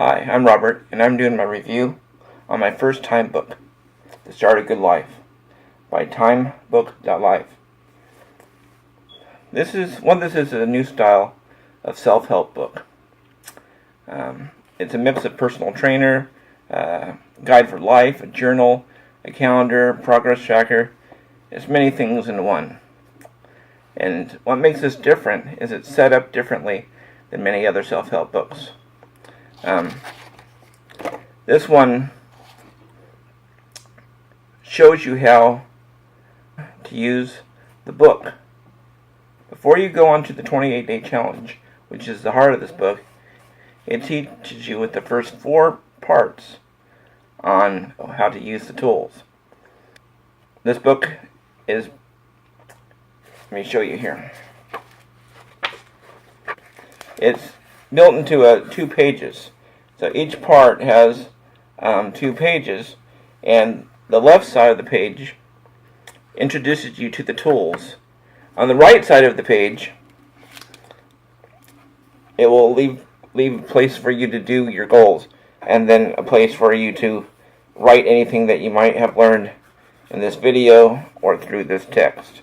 Hi, I'm Robert, and I'm doing my review on my First TimeBook, The Start a Good Life, by timebook.life. This is a new style of self-help book. It's a mix of personal trainer, guide for life, a journal, a calendar, progress tracker. It's many things in one. And what makes this different is it's set up differently than many other self-help books. This one shows you how to use the book. Before you go on to the 28-day challenge, which is the heart of this book, it teaches you with the first 4 parts on how to use the tools. This book is, let me show you here. It's built into 2 pages. So each part has 2 pages, and the left side of the page introduces you to the tools. On the right side of the page, it will leave a place for you to do your goals, and then a place for you to write anything that you might have learned in this video or through this text.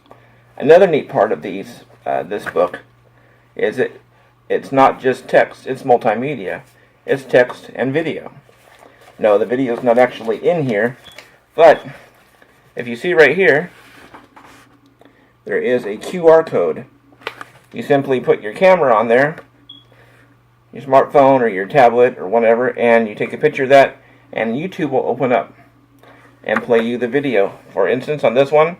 Another neat part of this book is it's not just text, it's multimedia. It's text and video. No, the video is not actually in here, but if you see right here, there is a QR code. You simply put your camera on there, your smartphone or your tablet or whatever, and you take a picture of that, and YouTube will open up and play you the video. For instance, on this one,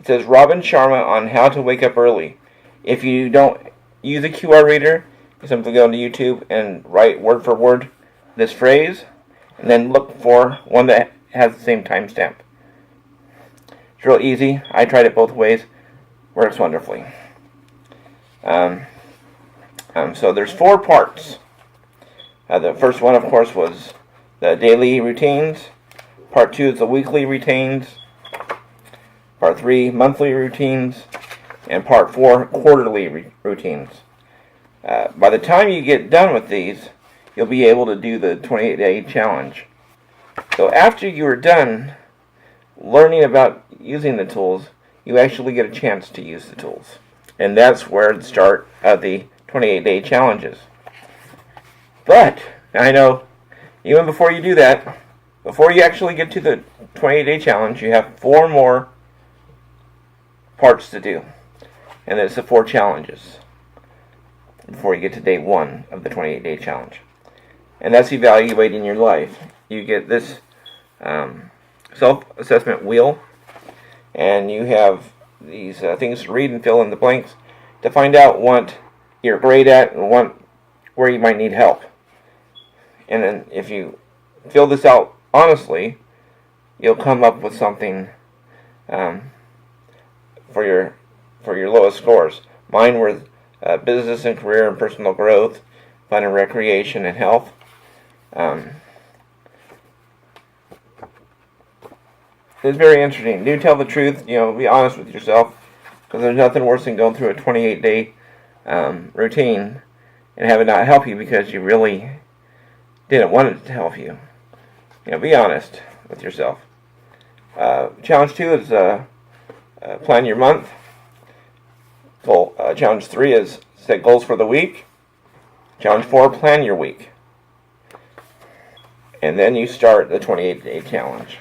it says Robin Sharma on how to wake up early. If you don't use a QR reader, you simply go into YouTube and write word for word this phrase, and then look for one that has the same timestamp. It's real easy. I tried it both ways. Works wonderfully. So there's 4 parts. The first one, of course, was the daily routines. Part 2 is the weekly routines. Part 3, monthly routines. And Part 4, quarterly routines. By the time you get done with these, you'll be able to do the 28-day challenge. So after you are done learning about using the tools, you actually get a chance to use the tools. And that's where the start of the 28-day challenge is. But I know, even before you do that, before you actually get to the 28-day challenge, you have 4 more parts to do. And it's the 4 challenges before you get to day 1 of the 28-day challenge. And that's evaluating your life. You get this self-assessment wheel, and you have these things to read and fill in the blanks to find out what you're great at and where you might need help. And then if you fill this out honestly, you'll come up with something for your lowest scores. Mine were business and career and personal growth, fun and recreation, and health. It's very interesting. Do tell the truth. Be honest with yourself, because there's nothing worse than going through a 28-day routine and have it not help you because you really didn't want it to help you. Be honest with yourself. Challenge 2 is plan your month. Challenge 3 is set goals for the week. Challenge 4, plan your week. And then you start the 28-day challenge.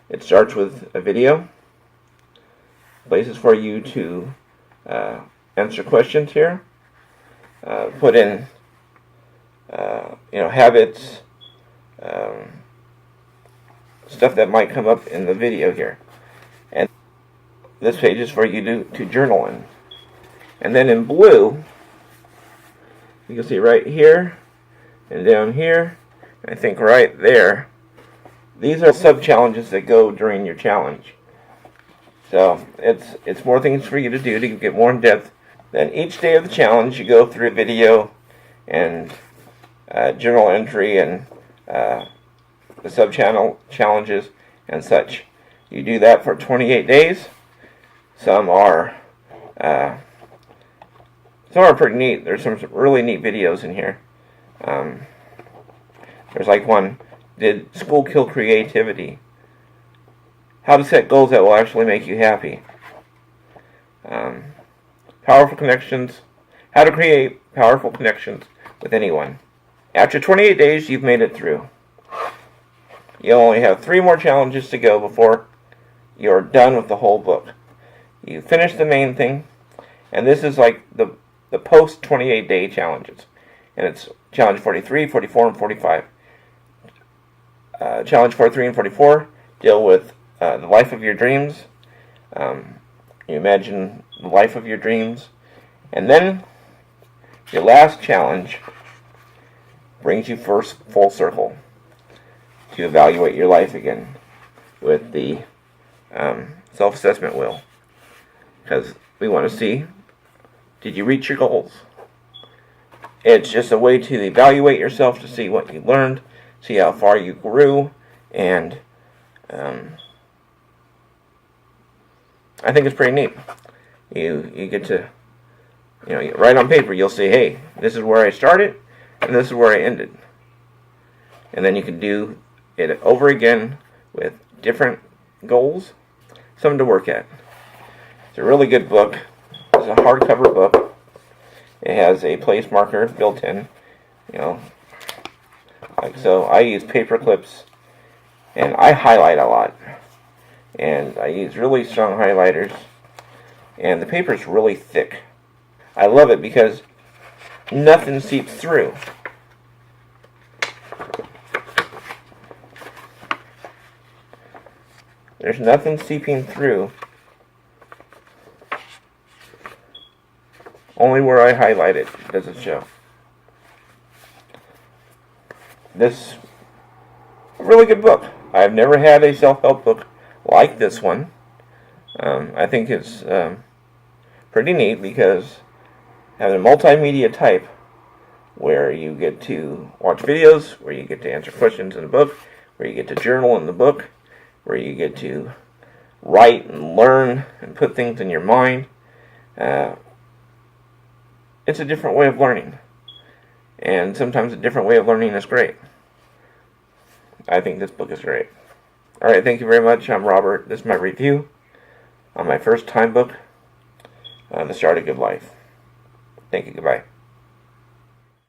It starts with a video, places for you to answer questions here, put in habits, stuff that might come up in the video here. And this page is for you to journal in. And then in blue, you can see right here and down here, and I think right there, these are sub-challenges that go during your challenge. So it's more things for you to do to get more in depth. Then each day of the challenge, you go through a video and journal entry and the sub-channel challenges and such. You do that for 28 days. Some are pretty neat. There's some really neat videos in here. There's like one, did school kill creativity? How to set goals that will actually make you happy. Powerful connections. How to create powerful connections with anyone. After 28 days, you've made it through. You only have 3 more challenges to go before you're done with the whole book. You finished the main thing, and this is like the post 28 day challenges. And it's challenge 43, 44, and 45. Challenge 43 and 44 deal with the life of your dreams. You imagine the life of your dreams. And then your last challenge brings you first full circle to evaluate your life again with the self-assessment wheel. Because we want to see, did you reach your goals? It's just a way to evaluate yourself to see what you learned, see how far you grew, and I think it's pretty neat. You get to, write on paper, you'll say, hey, this is where I started, and this is where I ended. And then you can do it over again with different goals, something to work at. It's a really good book. It's a hardcover book. It has a place marker built in, like so. I use paper clips, and I highlight a lot. And I use really strong highlighters, and the paper is really thick. I love it because nothing seeps through. There's nothing seeping through. Only where I highlight it does it show. This a really good book. I've never had a self-help book like this one. I think it's pretty neat because having a multimedia type where you get to watch videos, where you get to answer questions in the book, where you get to journal in the book, where you get to write and learn and put things in your mind. It's a different way of learning. And sometimes a different way of learning is great. I think this book is great. Alright, thank you very much. I'm Robert. This is my review on my first time book, The Start of Good Life. Thank you. Goodbye.